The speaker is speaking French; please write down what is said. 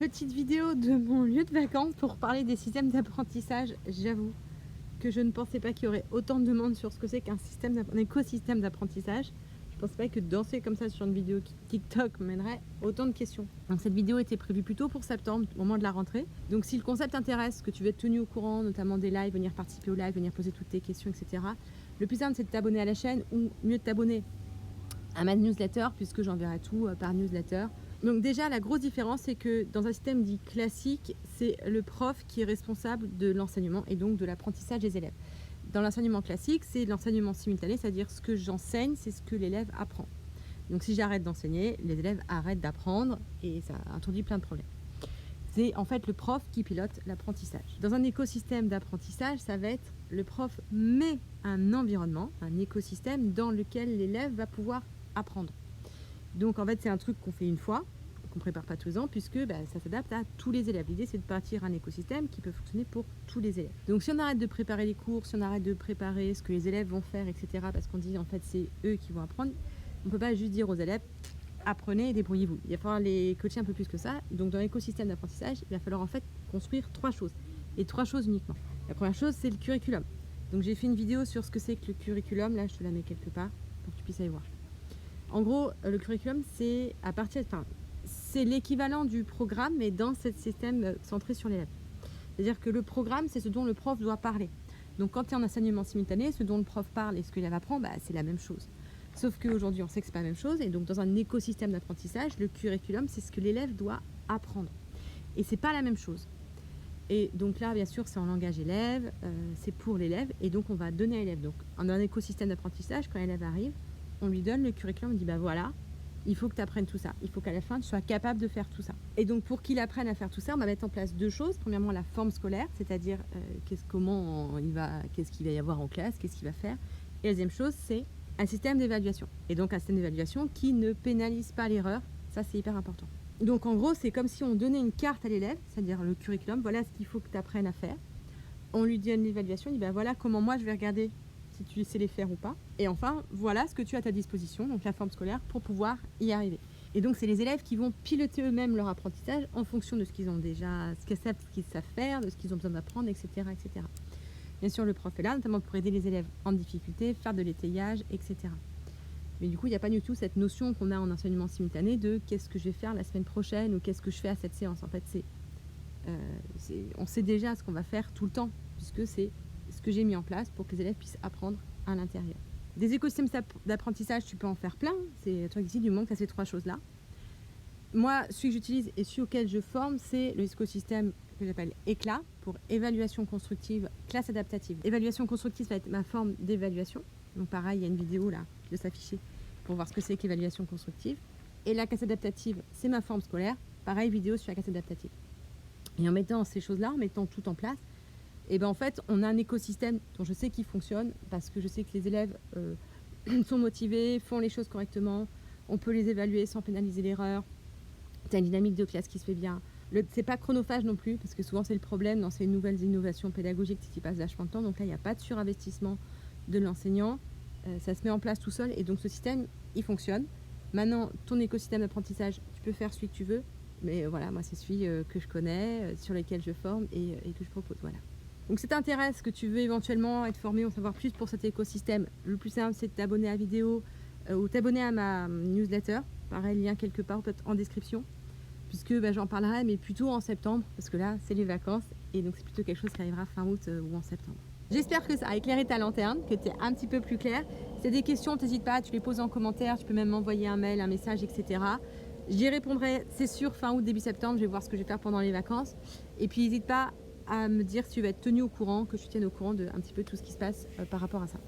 Petite vidéo de mon lieu de vacances pour parler des systèmes d'apprentissage. J'avoue que je ne pensais pas qu'il y aurait autant de demandes sur ce que c'est qu'un écosystème d'apprentissage. Je ne pensais pas que danser comme ça sur une vidéo TikTok mènerait autant de questions. Donc cette vidéo était prévue plutôt pour septembre, au moment de la rentrée. Donc si le concept t'intéresse, que tu veux être tenu au courant, notamment des lives, venir participer au live, venir poser toutes tes questions, etc. Le plus simple, c'est de t'abonner à la chaîne ou mieux de t'abonner à ma newsletter, puisque j'enverrai tout par newsletter. Donc déjà, la grosse différence, c'est que dans un système dit classique, c'est le prof qui est responsable de l'enseignement et donc de l'apprentissage des élèves. Dans l'enseignement classique, c'est l'enseignement simultané, c'est-à-dire ce que j'enseigne, c'est ce que l'élève apprend. Donc si j'arrête d'enseigner, les élèves arrêtent d'apprendre et ça introduit plein de problèmes. C'est en fait le prof qui pilote l'apprentissage. Dans un écosystème d'apprentissage, ça va être le prof met un environnement, un écosystème dans lequel l'élève va pouvoir apprendre. Donc en fait c'est un truc qu'on fait une fois, qu'on ne prépare pas tous les ans, puisque ça s'adapte à tous les élèves. L'idée c'est de partir un écosystème qui peut fonctionner pour tous les élèves. Donc si on arrête de préparer les cours, si on arrête de préparer ce que les élèves vont faire, etc., parce qu'on dit en fait c'est eux qui vont apprendre, on ne peut pas juste dire aux élèves apprenez et débrouillez-vous. Il va falloir les coacher un peu plus que ça. Donc dans l'écosystème d'apprentissage, il va falloir en fait construire 3 choses. Et 3 choses uniquement. La première chose, c'est le curriculum. Donc j'ai fait une vidéo sur ce que c'est que le curriculum. Là, je te la mets quelque part pour que tu puisses aller voir. En gros, le curriculum, c'est c'est l'équivalent du programme, mais dans ce système centré sur l'élève. C'est-à-dire que le programme, c'est ce dont le prof doit parler. Donc quand tu es en enseignement simultané, ce dont le prof parle et ce que l'élève apprend, c'est la même chose. Sauf qu'aujourd'hui, on sait que c'est pas la même chose. Et donc, dans un écosystème d'apprentissage, le curriculum, c'est ce que l'élève doit apprendre. Et c'est pas la même chose. Et donc là, bien sûr, c'est en langage élève, c'est pour l'élève. Et donc, on va donner à l'élève. Donc, dans un écosystème d'apprentissage, quand l'élève arrive, on lui donne le curriculum, on dit, voilà, il faut que tu apprennes tout ça. Il faut qu'à la fin, tu sois capable de faire tout ça. Et donc, pour qu'il apprenne à faire tout ça, on va mettre en place 2 choses. Premièrement, la forme scolaire, c'est-à-dire qu'est-ce qu'il va y avoir en classe, qu'est-ce qu'il va faire. Et la deuxième chose, c'est un système d'évaluation. Et donc un système d'évaluation qui ne pénalise pas l'erreur. Ça, c'est hyper important. Donc en gros, c'est comme si on donnait une carte à l'élève, c'est-à-dire le curriculum. Voilà ce qu'il faut que tu apprennes à faire. On lui donne l'évaluation, il dit voilà comment moi je vais regarder si tu sais les faire ou pas. Et enfin, voilà ce que tu as à ta disposition, donc la forme scolaire, pour pouvoir y arriver. Et donc c'est les élèves qui vont piloter eux-mêmes leur apprentissage en fonction de ce qu'ils ont déjà, ce qu'ils savent faire, de ce qu'ils ont besoin d'apprendre, etc., etc. Bien sûr, le prof est là, notamment pour aider les élèves en difficulté, faire de l'étayage, etc. Mais du coup, il n'y a pas du tout cette notion qu'on a en enseignement simultané de qu'est-ce que je vais faire la semaine prochaine ou qu'est-ce que je fais à cette séance. En fait, on sait déjà ce qu'on va faire tout le temps, puisque c'est ce que j'ai mis en place pour que les élèves puissent apprendre à l'intérieur. Des écosystèmes d'apprentissage, tu peux en faire plein. C'est toi qui dis du moment que tu as ces 3 choses-là. Moi, celui que j'utilise et celui auquel je forme, c'est l'écosystème que j'appelle ECLA, pour évaluation constructive, classe adaptative. Évaluation constructive, ça va être ma forme d'évaluation. Donc pareil, il y a une vidéo là qui doit s'afficher pour voir ce que c'est qu'évaluation constructive. Et la classe adaptative, c'est ma forme scolaire. Pareil, vidéo sur la classe adaptative. Et en mettant ces choses-là, en mettant tout en place, et en fait, on a un écosystème dont je sais qu'il fonctionne parce que je sais que les élèves sont motivés, font les choses correctement. On peut les évaluer sans pénaliser l'erreur. Tu as une dynamique de classe qui se fait bien. C'est pas chronophage non plus, parce que souvent c'est le problème dans ces nouvelles innovations pédagogiques, c'est qu'ils passent vachement de temps. Donc là, il n'y a pas de surinvestissement de l'enseignant. Ça se met en place tout seul. Et donc ce système, il fonctionne. Maintenant, ton écosystème d'apprentissage, tu peux faire celui que tu veux. Mais voilà, moi, c'est celui que je connais, sur lequel je forme et que je propose. Voilà. Donc si t'intéresse, que tu veux éventuellement être formé, en savoir plus pour cet écosystème, le plus simple, c'est de t'abonner à la vidéo ou t'abonner à ma newsletter. Pareil, lien quelque part, peut-être en description. Puisque j'en parlerai, mais plutôt en septembre, parce que là, c'est les vacances, et donc c'est plutôt quelque chose qui arrivera fin août ou en septembre. J'espère que ça a éclairé ta lanterne, que tu es un petit peu plus clair. Si tu as des questions, n'hésite pas, tu les poses en commentaire, tu peux même m'envoyer un mail, un message, etc. J'y répondrai, c'est sûr, fin août, début septembre, je vais voir ce que je vais faire pendant les vacances. Et puis n'hésite pas à me dire si tu veux être tenu au courant, que je te tienne au courant de un petit peu tout ce qui se passe par rapport à ça.